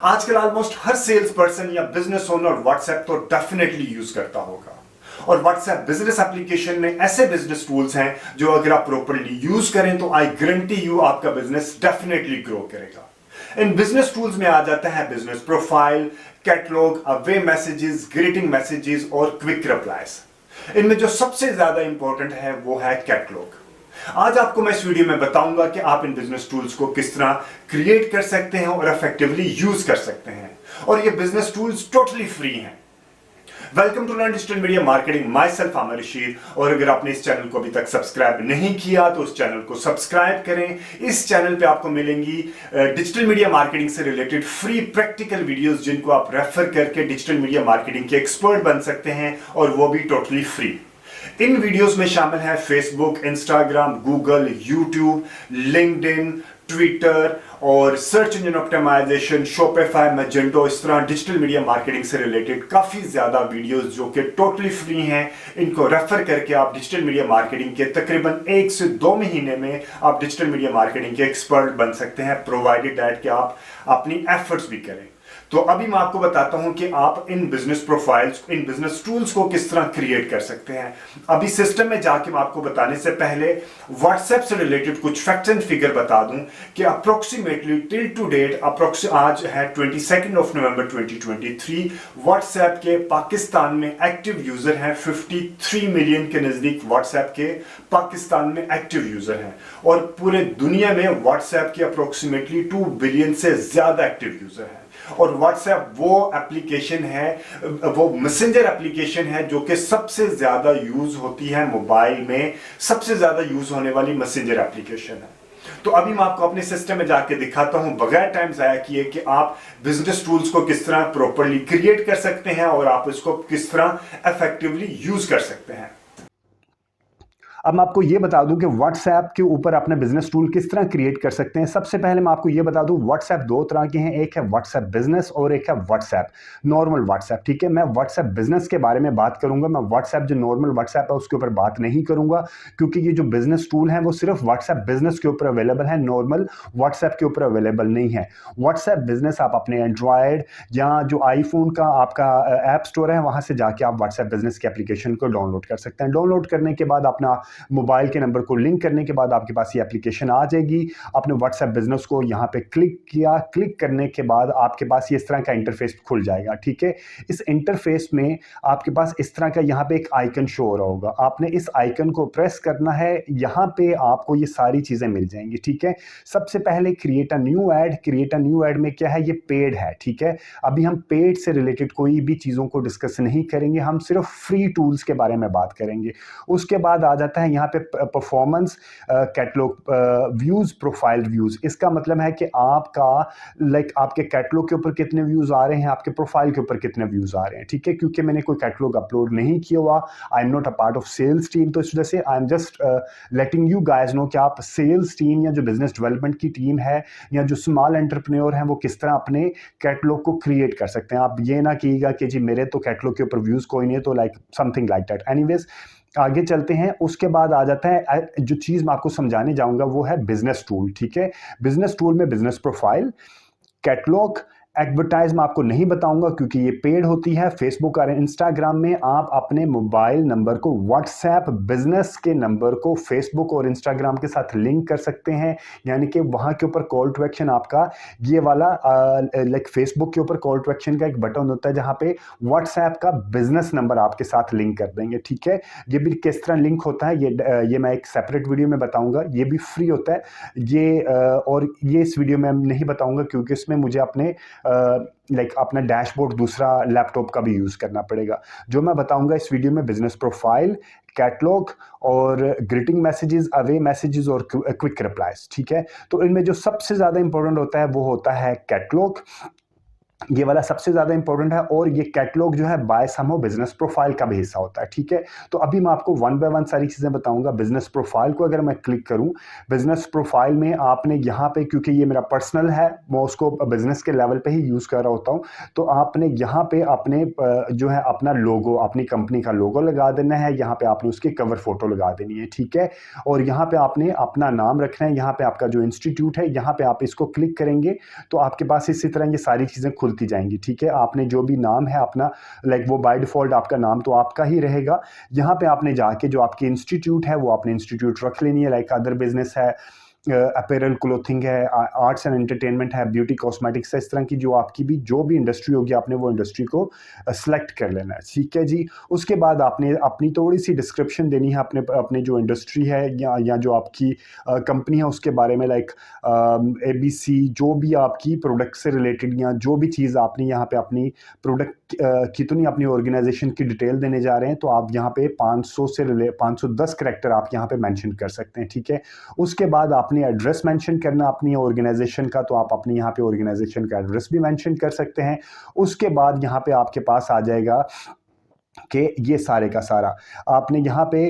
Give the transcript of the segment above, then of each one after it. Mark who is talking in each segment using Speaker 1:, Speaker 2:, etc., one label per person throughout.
Speaker 1: आजकल ऑलमोस्ट हर sales person या business owner WhatsApp तो डेफिनेटली यूज करता होगा। और व्हाट्सएप बिजनेस एप्लीकेशन में ऐसे बिजनेस टूल्स हैं जो अगर आप प्रॉपरली यूज करें तो आई गारंटी यू आपका बिजनेस डेफिनेटली ग्रो करेगा। इन बिजनेस टूल्स में आ जाता है business profile, catalogue, away messages, greeting messages और क्विक रिप्लाईज। इनमें जो सबसे ज्यादा इंपॉर्टेंट है वो है कैटलॉग। आज आपको मैं इस वीडियो में बताऊंगा कि आप इन बिजनेस टूल्स को किस तरह क्रिएट कर सकते हैं और इफेक्टिवली यूज कर सकते हैं। और ये बिजनेस टूल्स टोटली फ्री हैं। Welcome to learn digital media marketing, myself Aamir Rashid. और अगर आपने इस चैनल को अभी तक सब्सक्राइब नहीं किया तो इस चैनल को सब्सक्राइब करें। इस चैनल पे आपको मिलेंगी डिजिटल मीडिया मार्केटिंग से रिलेटेड फ्री प्रैक्टिकल वीडियोस जिनको आप रेफर करके डिजिटल मीडिया मार्केटिंग के एक्सपर्ट बन सकते हैं, और वो भी टोटली फ्री। इन वीडियोस में शामिल है Facebook, Instagram, Google, YouTube, LinkedIn, Twitter और search engine optimization, Shopify, Magento. इस तरह डिजिटल मीडिया मार्केटिंग से रिलेटेड काफी ज्यादा वीडियोस जो कि टोटली फ्री हैं। इनको रेफर करके आप डिजिटल मीडिया मार्केटिंग के तकरीबन 1 से 2 महीने में आप डिजिटल मीडिया मार्केटिंग के एक्सपर्ट बन सकते हैं, प्रोवाइडेड दैट कि आप अपनी एफर्ट्स भी करें। तो अभी मैं आपको बताता हूं कि आप in business profiles, in business tools को किस तरह क्रिएट कर सकते हैं। अभी सिस्टम में जाके मैं आपको बताने से पहले व्हाट्सएप से रिलेटेड कुछ फैक्ट्स एंड फिगर बता दूं कि अप्रोक्सीमेटली टिल टू डेट, आज है 22 नवंबर 2023, व्हाट्सएप के पाकिस्तान में एक्टिव यूजर हैं 53 मिलियन के नजदीक। व्हाट्सएप के पाकिस्तान में एक्टिव यूजर हैं और पूरे दुनिया में व्हाट्सएप के अप्रोक्सीमेटली 2 बिलियन से ज्यादा एक्टिव यूजर हैं। और व्हाट्सएप वो एप्लीकेशन है, वो मैसेंजर एप्लीकेशन है जो कि सबसे ज्यादा यूज होती है मोबाइल में, सबसे ज्यादा यूज होने वाली मैसेंजर एप्लीकेशन है। तो अभी मैं आपको अपने सिस्टम में जाके दिखाता हूं बगैर टाइम जाया किए कि आप बिजनेस टूल्स को किस तरह प्रॉपर्ली क्रिएट कर सकते हैं और आप इसको किस तरह इफेक्टिवली यूज कर सकते हैं। अब मैं आपको यह बता दूं कि व्हाट्सएप के ऊपर अपना बिजनेस टूल किस तरह क्रिएट कर सकते हैं। सबसे पहले मैं आपको यह बता दूं, व्हाट्सएप 2 तरह के हैं, एक है व्हाट्सएप बिजनेस और एक है व्हाट्सएप नॉर्मल व्हाट्सएप। ठीक है, मैं व्हाट्सएप बिजनेस के बारे में बात करूंगा। मैं व्हाट्सएप जो नॉर्मल व्हाट्सएप है उसके ऊपर बात नहीं करूंगा, क्योंकि ये जो बिजनेस टूल है वो सिर्फ व्हाट्सएप बिजनेस के ऊपर अवेलेबल है, नॉर्मल व्हाट्सएप के ऊपर अवेलेबल नहीं है। व्हाट्सएप बिजनेस आप अपने एंड्रॉयड या जो आईफोन का आपका ऐप स्टोर है वहां से जाके आप व्हाट्सएप बिजनेस की एप्लीकेशन को डाउनलोड कर सकते हैं। डाउनलोड करने के बाद अपना मोबाइल के नंबर को लिंक करने के बाद आपके पास ये एप्लीकेशन आ जाएगी। आपने व्हाट्सएप बिजनेस को यहाँ पे क्लिक किया, क्लिक करने के बाद आपके पास ये इस तरह का इंटरफेस खुल जाएगा। ठीक है, इस इंटरफेस में आपके पास इस तरह का यहाँ पे एक आइकन शो हो रहा होगा। आपने इस आइकन को प्रेस करना है, यहाँ पे आपको ये सारी चीजें मिल जाएंगी। ठीक है, सबसे पहले create a new add. Create a new add में क्या है, ये पेड है। ठीक है, अभी हम पेड से रिलेटेड कोई भी चीजों को डिस्कस नहीं करेंगे, हम सिर्फ फ्री टूल्स के बारे में बात करेंगे। उसके बाद आ जाता है यहाँ पे performance, catalogue views, profile views. इसका मतलब है कि आपका आपके कैटलॉग के ऊपर कितने व्यूज आ रहे हैं, आपके प्रोफाइल के ऊपर कितने व्यूज आ रहे हैं। ठीक है, क्योंकि मैंने कोई कैटलॉग अपलोड नहीं किया हुआ, I am not a part of sales team, तो इस वजह से I am just letting you guys know कि आप सेल्स टीम या जो बिजनेस डेवलपमेंट की टीम है या जो स्मॉल एंटरप्रेन्योर हैं वो किस तरह अपने कैटलॉग को क्रिएट कर सकते हैं। आप ये ना कीजिएगा कि जी मेरे तो कैटलॉग के ऊपर व्यूज कोई नहीं है, तो समथिंग लाइक दैट। एनीवेज आगे चलते हैं। उसके बाद आ जाता है जो चीज मैं आपको समझाने जाऊंगा वो है बिजनेस टूल। ठीक है, बिजनेस टूल में बिजनेस प्रोफाइल, कैटलॉग, एडवर्टाइज मैं आपको नहीं बताऊंगा क्योंकि ये पेड होती है। फेसबुक और इंस्टाग्राम में आप अपने मोबाइल नंबर को व्हाट्सएप बिजनेस के नंबर को फेसबुक और इंस्टाग्राम के साथ लिंक कर सकते हैं, यानी कि वहां के ऊपर कॉल टू एक्शन आपका ये वाला फेसबुक के ऊपर कॉल टू एक्शन का एक बटन होता है जहां पे व्हाट्सएप का बिजनेस नंबर आपके साथ लिंक कर देंगे। ठीक है, ये भी किस तरह लिंक होता है ये मैं एक सेपरेट वीडियो में बताऊंगा। ये भी फ्री होता है ये, और ये इस वीडियो में नहीं बताऊंगा क्योंकि इसमें मुझे अपने अपना डैशबोर्ड दूसरा लैपटॉप का भी यूज करना पड़ेगा। जो मैं बताऊंगा इस वीडियो में बिजनेस प्रोफाइल, कैटलॉग और ग्रीटिंग मैसेजेस, अवे मैसेजेस और क्विक रिप्लाईज। ठीक है, तो इनमें जो सबसे ज्यादा इंपॉर्टेंट होता है वो होता है कैटलॉग।
Speaker 2: ये वाला सबसे ज़्यादा इंपॉर्टेंट है, और ये कैटलॉग जो है बाय समहाउ बिजनेस प्रोफाइल का भी हिस्सा होता है, ठीक है। तो अभी मैं आपको वन बाय वन सारी चीज़ें बताऊंगा। बिजनेस प्रोफाइल को अगर मैं क्लिक करूं, बिजनेस प्रोफाइल में आपने यहाँ पे, क्योंकि ये मेरा पर्सनल है, मैं उसको बिजनेस के लेवल पे ही यूज़ कर रहा होता हूँ, तो आपने यहाँ पे अपने जो है अपना लोगो, अपनी कंपनी का लोगो लगा देना है, यहाँ पे आपने उसकी कवर फोटो लगा देनी है, ठीक है। और यहाँ पे आपने अपना नाम रखना है, यहाँ पे आपका जो इंस्टीट्यूट है, यहाँ पे आप इसको क्लिक करेंगे तो आपके पास इसी तरह ये सारी चीज़ें खुलती जाएंगी, ठीक है। आपने जो भी नाम है अपना, लाइक वो बाय डिफॉल्ट आपका नाम तो आपका ही रहेगा। यहाँ पे आपने जाके जो आपकी इंस्टीट्यूट है वो आपने इंस्टीट्यूट रख लेनी है, लाइक अदर बिजनेस है, अपैरल क्लोथिंग है, आर्ट्स एंड एंटरटेनमेंट है, ब्यूटी कॉस्मेटिक्स है, इस तरह की जो आपकी भी जो भी इंडस्ट्री होगी आपने वो इंडस्ट्री को सेलेक्ट कर लेना है, ठीक है जी। उसके बाद आपने अपनी थोड़ी सी डिस्क्रिप्शन देनी है अपने अपने जो इंडस्ट्री है या जो आपकी कंपनी है उसके बारे में, लाइक ABC, जो भी आपकी प्रोडक्ट से रिलेटेड या जो भी चीज़ आपने यहाँ पे अपनी प्रोडक्ट कितनी अपनी ऑर्गेनाइजेशन की डिटेल देने जा रहे हैं, तो आप यहाँ पे 500 से 510 करैक्टर आप यहाँ पे मेंशन कर सकते हैं, ठीक है। उसके बाद आपने एड्रेस मेंशन करना अपनी ऑर्गेनाइजेशन का, तो आप अपने यहाँ पे ऑर्गेनाइजेशन का एड्रेस भी मेंशन कर सकते हैं। उसके बाद यहाँ पे आपके पास आ जाएगा कि ये सारे का सारा आपने यहाँ पे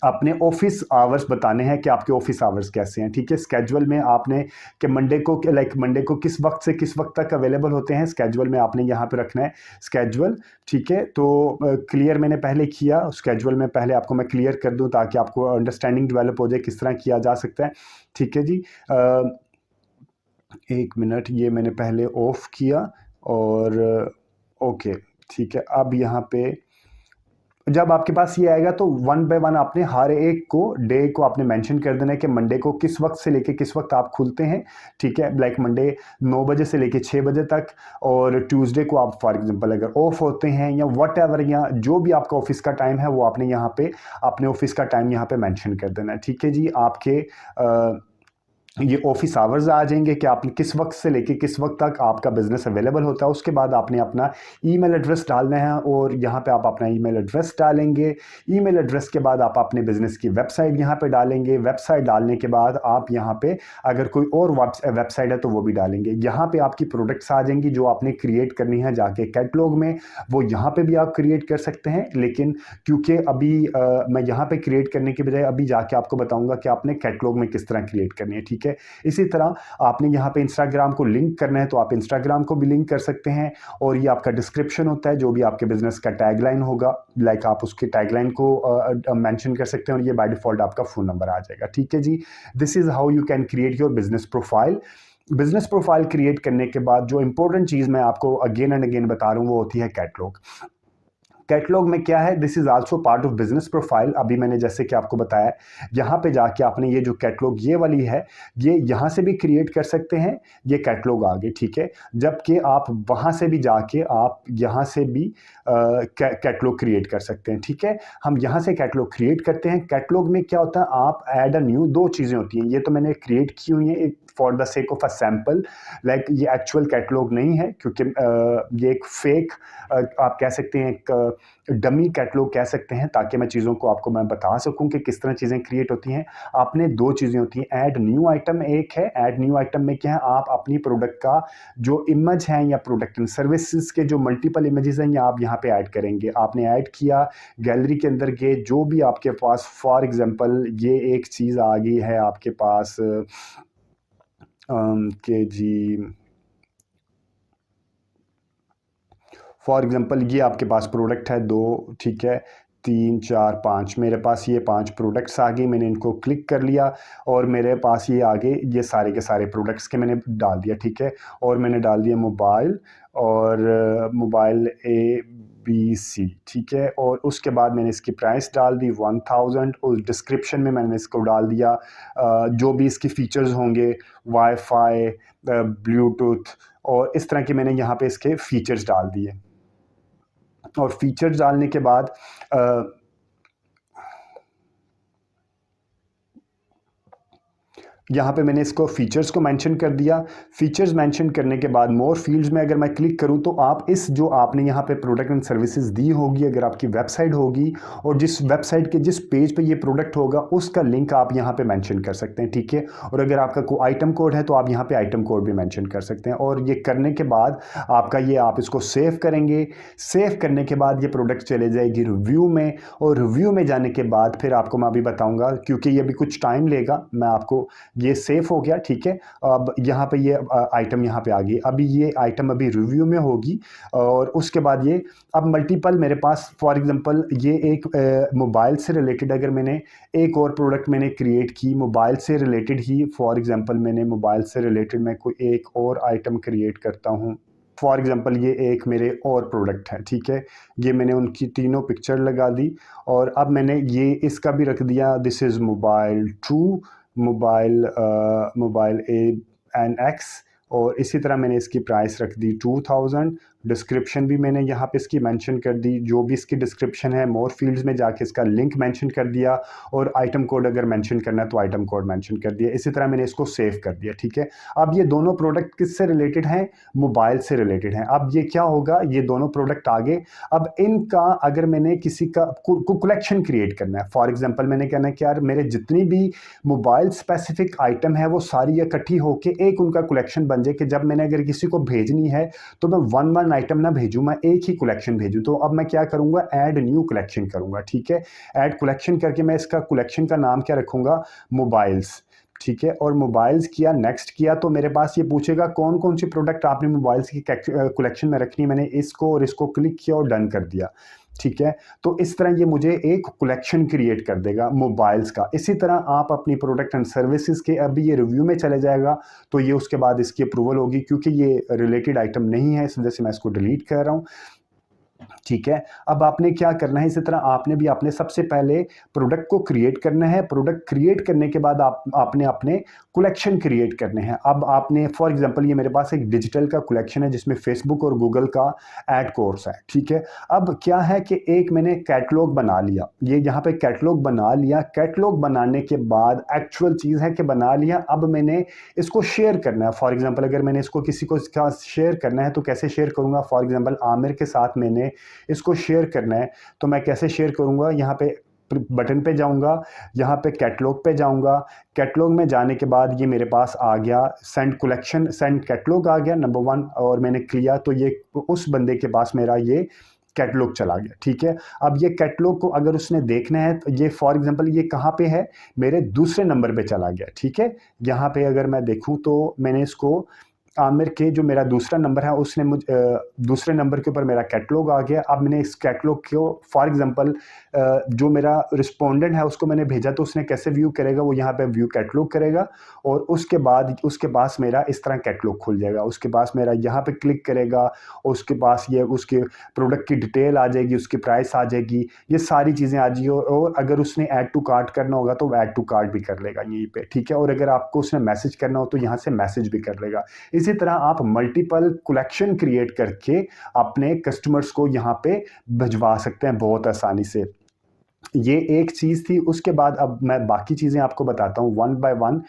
Speaker 2: अपने ऑफिस आवर्स बताने हैं कि आपके ऑफिस आवर्स कैसे हैं, ठीक है। स्केजुअल में आपने कि मंडे को, लाइक मंडे को किस वक्त से किस वक्त तक अवेलेबल होते हैं, स्केजुअल में आपने यहाँ पे रखना है स्केजुअल, ठीक है। तो क्लियर मैंने पहले किया, स्केजुअल में पहले आपको मैं क्लियर कर दूं ताकि आपको अंडरस्टैंडिंग डेवलप हो जाए किस तरह किया जा सकता है, ठीक है जी। एक मिनट, ये मैंने पहले ऑफ किया और ओके, ठीक है। अब यहाँ पे जब आपके पास ये आएगा तो वन बाय वन आपने हर एक को डे को आपने मेंशन कर देना है कि मंडे को किस वक्त से लेके किस वक्त आप खुलते हैं, ठीक है। लाइक मंडे 9 बजे से लेके 6 बजे तक, और ट्यूसडे को आप फॉर एग्जांपल अगर ऑफ होते हैं या वट एवर, या जो भी आपका ऑफिस का टाइम है वो आपने यहाँ पे अपने ऑफिस का टाइम यहाँ पे मेंशन कर देना है, ठीक है जी। आपके ये ऑफिस आवर्स आ जाएंगे कि आप किस वक्त से लेके किस वक्त तक आपका बिजनेस अवेलेबल होता है। उसके बाद आपने अपना ईमेल एड्रेस डालना है, और यहाँ पे आप अपना ईमेल एड्रेस डालेंगे। ईमेल एड्रेस के बाद आप अपने बिजनेस की वेबसाइट यहाँ पे डालेंगे। वेबसाइट डालने के बाद आप यहाँ पे अगर कोई और वेबसाइट है तो वो भी डालेंगे। यहाँ पे आपकी प्रोडक्ट्स आ जाएंगी जो आपने क्रिएट करनी है जाके कैटलॉग में, वो यहाँ पे भी आप क्रिएट कर सकते हैं। लेकिन क्योंकि अभी मैं यहाँ पे क्रिएट करने के बजाय अभी जाके आपको बताऊंगा कि आपने कैटलॉग में किस तरह क्रिएट करनी है, ठीक है। इसी तरह आपने यहाँ पे इंस्टाग्राम को लिंक करना है तो आप इंस्टाग्राम को भी लिंक कर सकते हैं, और ये आपका डिस्क्रिप्शन होता है जो भी आपके बिजनेस का टैगलाइन होगा, लाइक आप उसके टैगलाइन को मेंशन कर सकते हैं, और ये बाय डिफॉल्ट आपका फोन नंबर आ जाएगा, ठीक है जी। This is how you can create your business profile. Business profile create करने के बाद जो इंपॉर्टेंट चीज मैं आपको अगेन एंड अगेन बता रहा हूँ वो होती है कैटलॉग। कैटलॉग में क्या है, this is also part of business profile. अभी मैंने जैसे कि आपको बताया, यहाँ पे जाके आपने ये जो कैटलॉग ये वाली है, ये यहाँ से भी क्रिएट कर सकते हैं, ये कैटलॉग आ गई, ठीक है। जबकि आप वहाँ से भी जाके आप यहाँ से भी कैटलॉग क्रिएट कर सकते हैं, ठीक है। हम यहाँ से कैटलॉग क्रिएट करते हैं। कैटलॉग में क्या होता है, आप ऐड अ न्यू, दो चीज़ें होती हैं, ये तो मैंने क्रिएट की हुई है for the sake of a sample, like ये एक्चुअल कैटलॉग नहीं है, क्योंकि ये एक फेक आप कह सकते हैं एक डमी कैटलॉग कह सकते हैं, ताकि मैं चीज़ों को आपको मैं बता सकूं कि किस तरह चीज़ें क्रिएट होती हैं। आपने दो चीज़ें होती हैं, ऐड न्यू आइटम एक है। ऐड न्यू आइटम में क्या है, आप अपनी प्रोडक्ट का जो इमेज है या प्रोडक्ट एंड सर्विसेज के जो मल्टीपल इमेजेस हैं, या आप यहाँ पे ऐड करेंगे। आपने ऐड किया, गैलरी के अंदर गए, जो भी आपके पास, फॉर एग्जांपल ये एक चीज़ आ गई है आपके पास के जी, फॉर एग्जांपल ये आपके पास प्रोडक्ट है दो, ठीक है, 3 4 5, मेरे पास ये 5 प्रोडक्ट्स आ गए। मैंने इनको क्लिक कर लिया और मेरे पास ये आ गए, ये सारे के सारे प्रोडक्ट्स के मैंने डाल दिया, ठीक है। और मैंने डाल दिया मोबाइल, और मोबाइल ABC, ठीक है। और उसके बाद मैंने इसकी प्राइस डाल दी 1000। उस डिस्क्रिप्शन में मैंने इसको डाल दिया जो भी इसकी फीचर्स होंगे, वाईफाई, ब्लूटूथ, और इस तरह के मैंने यहाँ पे इसके फीचर्स डाल दिए। और फीचर्स डालने के बाद यहाँ पे मैंने इसको फीचर्स को मेंशन कर दिया। फीचर्स मेंशन करने के बाद मोर फील्ड्स में अगर मैं क्लिक करूँ तो आप इस जो आपने यहाँ पे प्रोडक्ट एंड सर्विसेज दी होगी, अगर आपकी वेबसाइट होगी और जिस वेबसाइट के जिस पेज पे ये प्रोडक्ट होगा उसका लिंक आप यहाँ पे मेंशन कर सकते हैं, ठीक है। और अगर आपका कोई आइटम कोड है तो आप यहाँ पे आइटम कोड भी मेंशन कर सकते हैं। और ये करने के बाद आपका ये आप इसको सेव करेंगे। सेव करने के बाद ये प्रोडक्ट चले जाएगी रिव्यू में, और रिव्यू में जाने के बाद फिर आपको मैं अभी बताऊँगा, क्योंकि ये भी कुछ टाइम लेगा। मैं आपको ये सेव हो गया, ठीक है। अब यहाँ पे ये आइटम यहाँ पे आ गई। अभी ये आइटम अभी रिव्यू में होगी और उसके बाद ये अब मल्टीपल मेरे पास, फॉर एग्जांपल ये एक मोबाइल से रिलेटेड अगर मैंने एक और प्रोडक्ट मैंने क्रिएट की मोबाइल से रिलेटेड ही, फॉर एग्जांपल मैंने मोबाइल से रिलेटेड मैं कोई एक और आइटम क्रिएट करता हूँ। फॉर एग्जांपल ये एक मेरे और प्रोडक्ट है, ठीक है। ये मैंने उनकी तीनों पिक्चर लगा दी और अब मैंने ये इसका भी रख दिया, this is mobile 2, mobile A&X, और इसी तरह मैंने इसकी प्राइस रख दी 2000। डिस्क्रिप्शन भी मैंने यहाँ पे इसकी मेंशन कर दी, जो भी इसकी डिस्क्रिप्शन है। मोर फील्ड्स में जाके इसका लिंक मेंशन कर दिया और आइटम कोड अगर मेंशन करना है तो आइटम कोड मेंशन कर दिया। इसी तरह मैंने इसको सेव कर दिया, ठीक है। अब ये दोनों प्रोडक्ट किससे रिलेटेड हैं? मोबाइल से रिलेटेड हैं। अब ये क्या होगा, ये दोनों प्रोडक्ट आगे, अब इनका अगर मैंने किसी का कलेक्शन क्रिएट करना है, फॉर एग्जाम्पल मैंने कहना है कि यार मेरे जितनी भी मोबाइल स्पेसिफिक आइटम है वो सारी इकट्ठी होके एक उनका कलेक्शन बन जाए, कि जब मैंने अगर किसी को भेजनी है तो मैं वन आइटम ना भेजूं, मैं एक ही कलेक्शन भेजूं। तो अब मैं क्या करूंगा, ऐड न्यू कलेक्शन करूंगा, ठीक है। ऐड कलेक्शन करके मैं इसका कलेक्शन का नाम क्या रखूंगा, मोबाइल्स, ठीक है। और मोबाइल्स किया, नेक्स्ट किया, तो मेरे पास ये पूछेगा कौन कौन सी प्रोडक्ट आपने मोबाइल्स की कलेक्शन में रखनी है। मैंने इसको और इसको क्लिक किया और डन कर दिया, ठीक है। तो इस तरह ये मुझे एक कलेक्शन क्रिएट कर देगा मोबाइल्स का। इसी तरह आप अपनी प्रोडक्ट एंड सर्विसेज के, अभी ये रिव्यू में चले जाएगा तो ये उसके बाद इसकी अप्रूवल होगी, क्योंकि ये रिलेटेड आइटम नहीं है इस वजह से मैं इसको डिलीट कर रहा हूँ, ठीक है। अब आपने क्या करना है, इसी तरह आपने भी अपने सबसे पहले प्रोडक्ट को क्रिएट करना है। प्रोडक्ट क्रिएट करने के बाद आपने अपने कलेक्शन क्रिएट करने हैं। अब आपने फॉर एग्जांपल ये मेरे पास एक डिजिटल का कलेक्शन है जिसमें फेसबुक और गूगल का ऐड कोर्स है, ठीक है। अब क्या है कि एक मैंने कैटलॉग बना लिया, ये यहाँ पे कैटलॉग बना लिया। कैटलॉग बनाने के बाद एक्चुअल चीज़ है कि बना लिया, अब मैंने इसको शेयर करना है। फॉर एग्जाम्पल अगर मैंने इसको किसी को शेयर करना है तो कैसे शेयर करूँगा, फॉर एग्जाम्पल आमिर के साथ मैंने इसको शेयर करना है तो मैं कैसे शेयर करूंगा, यहाँ पे बटन पे जाऊंगा, यहाँ पे कैटलॉग पे जाऊंगा। कैटलॉग में जाने के बाद ये मेरे पास आ गया सेंड कलेक्शन, सेंड कैटलॉग आ गया नंबर 1, और मैंने किया तो ये उस बंदे के पास मेरा ये कैटलॉग चला गया, ठीक है। अब ये कैटलॉग को अगर उसने देखना है तो ये फॉर एग्जांपल ये कहाँ पे है, मेरे दूसरे नंबर पे चला गया, ठीक है। यहाँ पे अगर मैं देखूँ तो मैंने इसको आमिर के जो मेरा दूसरा नंबर है उसने दूसरे नंबर के ऊपर मेरा कैटलॉग आ गया। अब मैंने इस कैटलॉग को फॉर एग्जांपल जो मेरा रिस्पोंडेंट है उसको मैंने भेजा तो उसने कैसे व्यू करेगा, वो यहाँ पे व्यू कैटलॉग करेगा और उसके बाद उसके पास मेरा इस तरह कैटलॉग खुल जाएगा। उसके पास मेरा यहाँ पे क्लिक करेगा और उसके पास ये उसके प्रोडक्ट की डिटेल आ जाएगी, उसकी प्राइस आ जाएगी, ये सारी चीज़ें आ जाएगी। और अगर उसने ऐड टू कार्ट करना होगा तो ऐड टू कार्ट भी कर लेगा यहीं पे, ठीक है। और अगर आपको उसने मैसेज करना हो तो यहाँ से मैसेज भी कर लेगा। इसी तरह आप मल्टीपल कलेक्शन क्रिएट करके अपने कस्टमर्स को यहाँ पे भिजवा सकते हैं बहुत आसानी से। ये एक चीज़ थी। उसके बाद अब मैं बाकी चीज़ें आपको बताता हूँ वन बाय वन।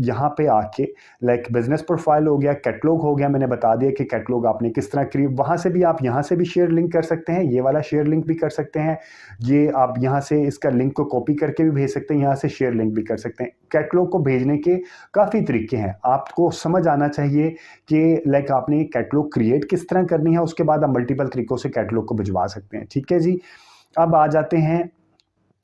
Speaker 2: यहाँ पे आके लाइक बिजनेस प्रोफाइल हो गया, कैटलॉग हो गया, मैंने बता दिया कि कैटलॉग आपने किस तरह क्रिएट, वहाँ से भी आप यहाँ से भी शेयर लिंक कर सकते हैं, ये वाला शेयर लिंक भी कर सकते हैं, ये आप यहाँ से इसका लिंक को कॉपी करके भी भेज सकते हैं, यहाँ से शेयर लिंक भी कर सकते हैं। कैटलॉग को भेजने के काफ़ी तरीके हैं, आपको समझ आना चाहिए कि लाइक आपने कैटलॉग क्रिएट किस तरह करनी है, उसके बाद आप मल्टीपल तरीकों से कैटलॉग को भिजवा सकते हैं, ठीक है जी। अब आ जाते हैं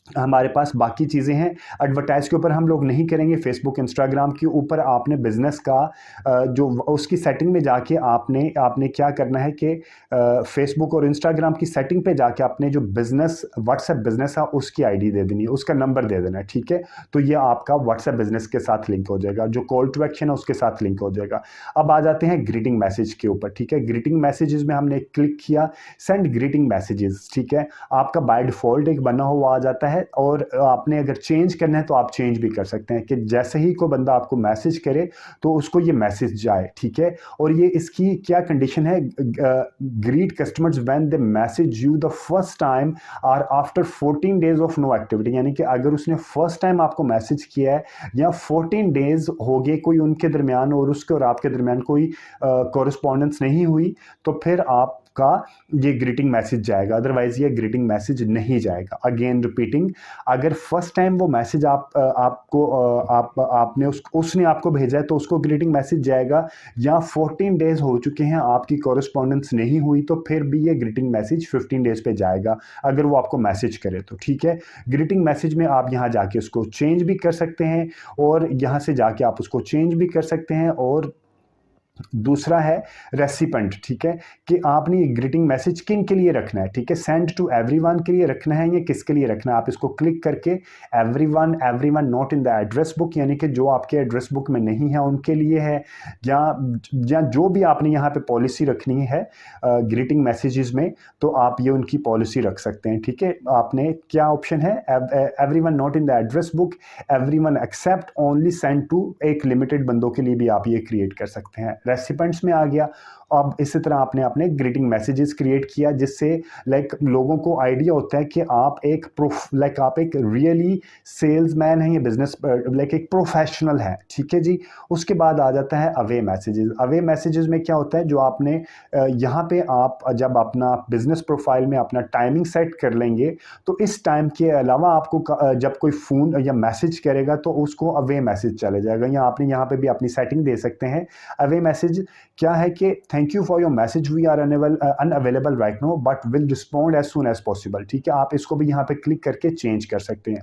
Speaker 2: हमारे पास बाकी चीज़ें हैं। एडवर्टाइज के ऊपर हम लोग नहीं करेंगे, फेसबुक इंस्टाग्राम के ऊपर आपने बिज़नेस का जो उसकी सेटिंग में जाके आपने क्या करना है कि फेसबुक और इंस्टाग्राम की सेटिंग पे जाके आपने जो बिज़नेस व्हाट्सएप बिज़नेस है उसकी आईडी दे देनी है, उसका नंबर दे देना है, ठीक है। तो ये आपका व्हाट्सएप बिज़नेस के साथ लिंक हो जाएगा, जो कॉल टू एक्शन है उसके साथ लिंक हो जाएगा। अब आ जाते हैं ग्रीटिंग मैसेज के ऊपर, ठीक है। ग्रीटिंग मैसेजेस में हमने क्लिक किया सेंड ग्रीटिंग मैसेजेस, ठीक है। आपका बाय डिफ़ॉल्ट एक बना हुआ आ जाता है है, और आपने अगर चेंज करना है तो आप चेंज भी कर सकते हैं कि जैसे ही कोई बंदा आपको मैसेज करे तो उसको ये मैसेज जाए, ठीक है। और ये इसकी क्या कंडीशन है, greet customers when they message you the first time or after 14 days of no activity, यानी कि अगर उसने फर्स्ट टाइम आपको मैसेज किया है या 14 डेज हो गए कोई उनके दरमियान और उसके और आपके दरमियान कोई कॉरेस्पॉन्डेंस नहीं हुई, तो फिर आपका ये ग्रीटिंग मैसेज जाएगा, अदरवाइज ये ग्रीटिंग मैसेज नहीं जाएगा। अगेन रिपीटिंग, अगर फर्स्ट टाइम वो मैसेज आपने उसने आपको भेजा है तो उसको ग्रीटिंग मैसेज जाएगा, या 14 डेज हो चुके हैं आपकी कॉरेस्पॉन्डेंस नहीं हुई तो फिर भी ये ग्रीटिंग मैसेज 15 डेज पे जाएगा अगर वो आपको मैसेज करे तो, ठीक है। ग्रीटिंग मैसेज में आप यहाँ जाके उसको चेंज भी कर सकते हैं और यहाँ से जाके आप उसको चेंज भी कर सकते हैं। और दूसरा है रेसिपेंट, ठीक है, कि आपने ये ग्रीटिंग मैसेज किन के लिए रखना है, ठीक है, सेंड टू एवरीवन के लिए रखना है या किसके लिए रखना है। आप इसको क्लिक करके everyone not in the address book, यानी कि जो आपके एड्रेस बुक में नहीं है उनके लिए है, या जो भी आपने यहाँ पे पॉलिसी रखनी है ग्रीटिंग मैसेजेस में, तो आप ये उनकी पॉलिसी रख सकते हैं, ठीक है। आपने क्या ऑप्शन है, everyone not in the address book, everyone except only send to, एक लिमिटेड बंदों के लिए भी आप ये क्रिएट कर सकते हैं। रेसिपेंट्स में आ गया। अब इसी तरह आपने अपने ग्रीटिंग मैसेजेस क्रिएट किया जिससे लाइक लोगों को आइडिया होता है कि आप एक आप एक रियली सेल्समैन हैं या बिजनेस लाइक एक प्रोफेशनल है, ठीक है जी। उसके बाद आ जाता है अवे मैसेजेस। अवे मैसेजेस में क्या होता है, जो आपने यहाँ पे आप जब अपना बिजनेस प्रोफाइल में अपना टाइमिंग सेट कर लेंगे तो इस टाइम के अलावा आपको जब कोई फ़ोन या मैसेज करेगा तो उसको अवे मैसेज चले जाएगा, या आपने यहाँ पे भी अपनी सेटिंग दे सकते हैं। अवे मैसेज क्या है कि thank you for your message, we are unavailable right now but will respond as soon as possible, ठीक है। आप इसको भी यहाँ पे क्लिक करके चेंज कर सकते हैं।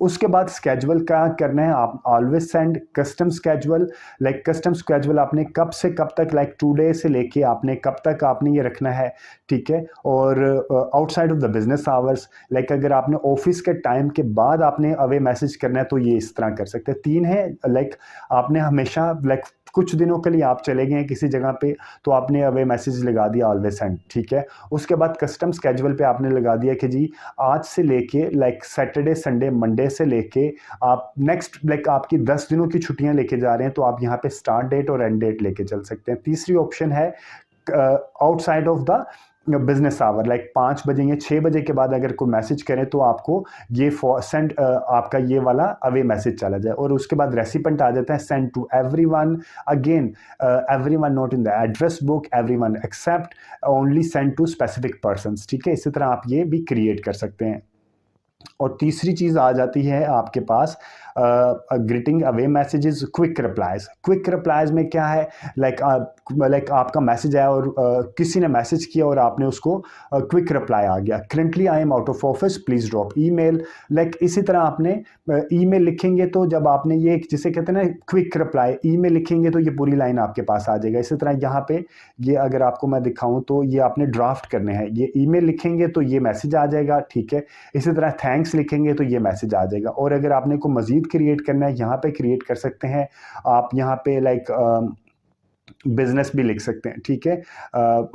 Speaker 2: उसके बाद स्केजुअल क्या करना है, आप always send custom schedule. Like custom schedule आपने कब से कब तक, लाइक टुडे से लेके आपने कब तक आपने ये रखना है, ठीक है। और outside of the business hours, like अगर आपने ऑफिस के टाइम के बाद आपने अवे मैसेज करना है तो ये इस तरह कर सकते हैं। 3 है, लाइक आपने हमेशा लाइक कुछ दिनों के लिए आप चले गए हैं किसी जगह पे तो आपने अवे मैसेज लगा दिया ऑलवेज सेंड, ठीक है। उसके बाद कस्टम स्केजुअल पे आपने लगा दिया कि जी आज से लेके लाइक सैटरडे संडे मंडे से लेके आप नेक्स्ट लाइक आपकी 10 दिनों की छुट्टियां लेके जा रहे हैं तो आप यहाँ पे स्टार्ट डेट और एंड डेट लेके चल सकते हैं। तीसरी ऑप्शन है outside of the business hour, like 5 बजे या 6 बजे के बाद अगर कोई मैसेज करें तो आपको ये सेंड आपका ये वाला अवे मैसेज चला जाए। और उसके बाद रेसिपेंट आ जाता है send to everyone, again everyone not in the address book, everyone except only send to specific persons, ठीक है। इसी तरह आप ये भी क्रिएट कर सकते हैं। और तीसरी चीज़ आ जाती है आपके पास greeting away messages quick replies. Quick replies में क्या है, लाइक आपका मैसेज आया और किसी ने मैसेज किया और आपने उसको क्विक रिप्लाई आ गया, currently I am out of office please drop email. Like इसी तरह आपने ईमेल लिखेंगे तो जब आपने ये जिसे कहते हैं ना क्विक रिप्लाई, ईमेल लिखेंगे तो ये पूरी लाइन आपके पास आ जाएगा। इसी तरह यहाँ पे ये अगर आपको मैं दिखाऊँ तो ये आपने ड्राफ्ट करने हैं, ये ईमेल लिखेंगे तो ये मैसेज आ जाएगा, ठीक है। इसी तरह थैंक्स लिखेंगे तो ये मैसेज आ जाएगा। और अगर आपने को मज़ीद क्रिएट करना है यहाँ पे क्रिएट कर सकते हैं आप, यहाँ पे लाइक बिजनेस भी लिख सकते हैं, ठीक है।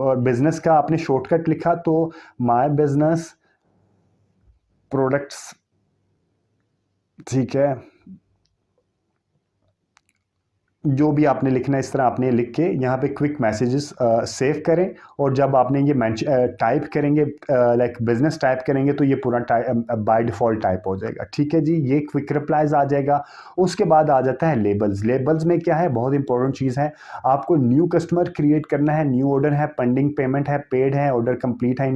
Speaker 2: और बिजनेस का आपने शॉर्टकट लिखा तो माय बिजनेस प्रोडक्ट्स, ठीक है। जो भी आपने लिखना है इस तरह आपने लिख के यहाँ पे क्विक मैसेजेस सेव करें। और जब आपने ये टाइप करेंगे लाइक बिजनेस टाइप करेंगे तो ये पूरा बाय डिफ़ॉल्ट टाइप हो जाएगा, ठीक है जी। ये क्विक रिप्लाइज आ जाएगा। उसके बाद आ जाता है लेबल्स। लेबल्स में क्या है, बहुत इंपॉर्टेंट चीज़ है, आपको न्यू कस्टमर क्रिएट करना है, न्यू ऑर्डर है, पेंडिंग पेमेंट है, पेड है, ऑर्डर कंप्लीट है,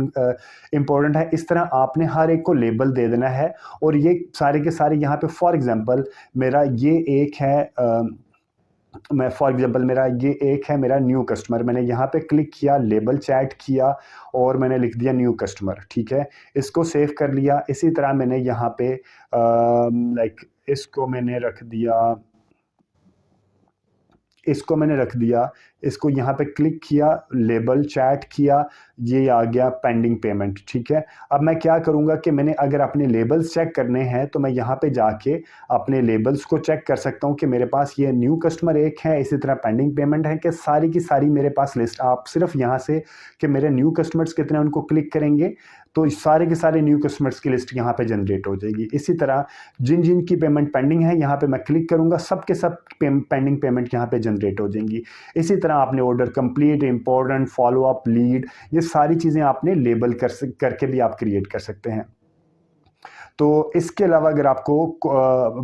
Speaker 2: इंपॉर्टेंट है। इस तरह आपने हर एक को लेबल दे देना है। और ये सारे के सारे यहाँ पे फॉर एग्जाम्पल मेरा ये एक है मेरा ये एक है मेरा न्यू कस्टमर, मैंने यहाँ पे क्लिक किया, लेबल चैट किया और मैंने लिख दिया न्यू कस्टमर, ठीक है। इसको सेव कर लिया। इसी तरह मैंने यहाँ पे लाइक इसको मैंने रख दिया, इसको यहाँ पे क्लिक किया, लेबल चैट किया, ये आ गया पेंडिंग पेमेंट, ठीक है। अब मैं क्या करूँगा कि मैंने अगर अपने लेबल्स चेक करने हैं तो मैं यहाँ पे जाके अपने लेबल्स को चेक कर सकता हूँ कि मेरे पास ये न्यू कस्टमर एक है, इसी तरह पेंडिंग पेमेंट है, कि सारी की सारी मेरे पास लिस्ट। आप सिर्फ यहाँ से कि मेरे न्यू कस्टमर्स कितने उनको क्लिक करेंगे तो सारे के सारे न्यू कस्टमर्स की लिस्ट यहाँ पे जनरेट हो जाएगी। इसी तरह जिन जिन की पेमेंट पेंडिंग है यहाँ पे मैं क्लिक करूँगा, सब के सब पेंडिंग पेमेंट यहाँ पे जनरेट हो जाएंगी। इसी तरह आपने order complete, important, follow up, lead, ये सारी चीज़ें आपने लेबल करके भी आप क्रिएट कर सकते हैं। तो इसके अलावा अगर आपको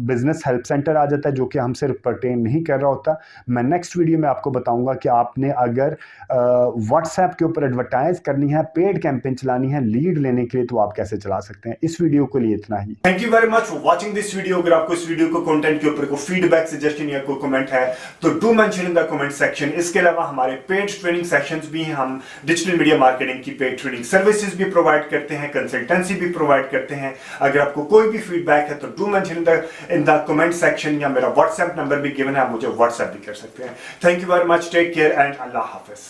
Speaker 2: बिजनेस हेल्प सेंटर आ जाता है जो कि हमसे पर्टेन नहीं कर रहा होता, मैं नेक्स्ट वीडियो में आपको बताऊंगा कि आपने अगर व्हाट्सएप के ऊपर एडवर्टाइज करनी है, पेड कैंपेन चलानी है लीड लेने के लिए, तो आप कैसे चला सकते हैं। इस वीडियो के लिए इतना ही।
Speaker 1: Thank you very much for watching this video. अगर आपको इस वीडियो को कंटेंट के ऊपर कोई फीडबैक, सजेशन या कोई कमेंट है तो do mention in the comment section. इसके अलावा हमारे पेड ट्रेनिंग सेक्शंस भी हैं, हम डिजिटल मीडिया मार्केटिंग की पेड ट्रेनिंग सर्विसेज भी प्रोवाइड करते हैं, कंसल्टेंसी भी प्रोवाइड करते हैं। अगर आपको कोई भी फीडबैक है तो do mention in the comment section, या मेरा व्हाट्सएप नंबर भी गिवन है, आप मुझे व्हाट्सएप भी कर सकते हैं। Thank you very much, take care and अल्लाह हाफिज।